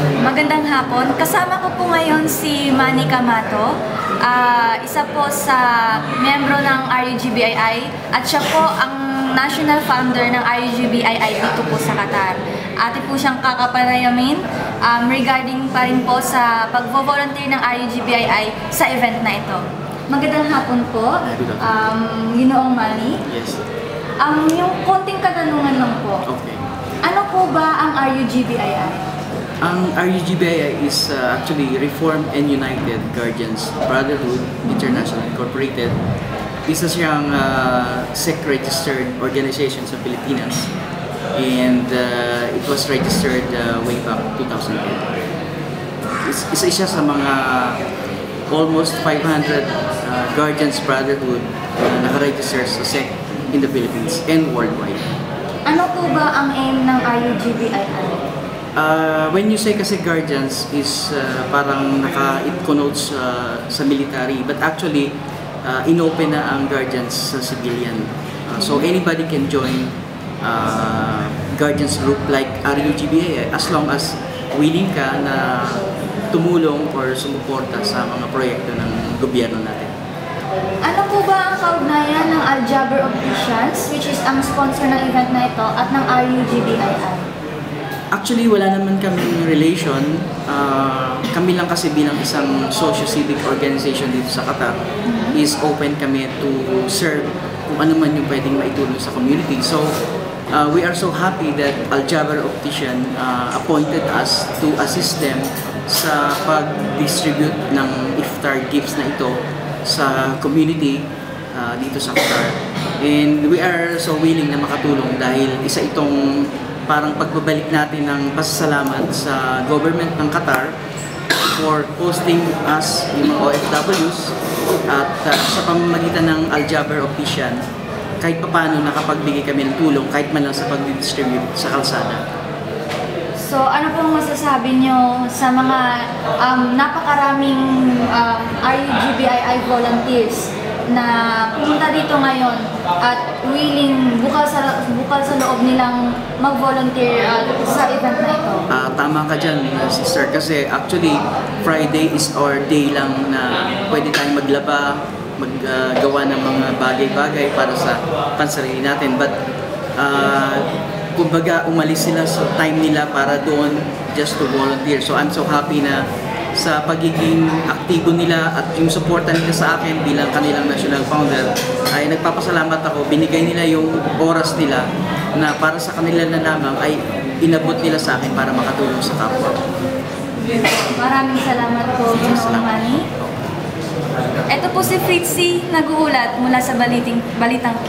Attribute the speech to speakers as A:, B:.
A: Magandang hapon. Kasama ko po ngayon si Manny Camato, isa po sa miyembro ng RUGBII at siya po ang national founder ng RUGBII dito po sa Qatar. Ate po siyang kakapanayamin regarding pa rin po sa pag-volunteer ng RUGBII sa event na ito. Magandang hapon po, Ginoong Manny.
B: Yes.
A: Yung konting katanungan lang po.
B: Okay.
A: Ano po ba ang RUGBII?
B: Ang RUGBII is actually Reformed and United Guardians Brotherhood International Incorporated. Isa siyang SEC-registered organization sa Pilipinas, and it was registered way back 2010. Isa siya sa mga almost 500 Guardians Brotherhood na nakaregister sa SEC in the Philippines and worldwide.
A: Ano po ba ang aim ng RUGBII?
B: When you say kasi guardians is parang it connotes sa military, but actually inopen na ang guardians sa civilian. So anybody can join guardians group like RUGBII as long as willing ka na tumulong or sumuporta sa mga proyekto ng gobyerno natin.
A: Ano po ba ang kaugnayan ng Al-Jaber Opticians, which is ang sponsor ng event na ito, at ng RUGBII?
B: Actually, wala naman kaming relation. Kami lang kasi bilang isang socio-civic organization dito sa Qatar is open kami to serve kung ano man yung pwedeng maitulong sa community. So, we are so happy that Al-Jaber Optician appointed us to assist them sa pag-distribute ng iftar gifts na ito sa community dito sa Qatar. And we are so willing na makatulong dahil isa itong parang pagbabalik natin ng pasasalamat sa government ng Qatar for hosting us, yung mga OFWs, at sa pamamagitan ng Al-Jaber Optician, kahit paano nakapagbigay kami ng tulong kahit man lang sa pag-distribute sa kalsada.
A: So, ano pong masasabi nyo sa mga napakaraming RUGBII volunteers na pumunta dito ngayon at willing bukal sa loob nilang mag-volunteer sa event na ito?
B: Tama ka dyan, sister, kasi actually Friday is our day lang na pwede tayong maglaba, maggawa ng mga bagay-bagay para sa pansarili natin. But kumbaga umalis sila sa time nila para doon just to volunteer. So I'm so happy na sa pagiging aktibo nila at yung suporta nila sa akin bilang kanilang national founder ay nagpapasalamat ako. Binigay nila yung oras nila na para sa kanila na lamang ay inabot nila sa akin para makatulong sa kapwa.
A: Maraming salamat po, Ginoong Manny. Ito po si Fritzy, nag-uulat mula sa Balitang Q.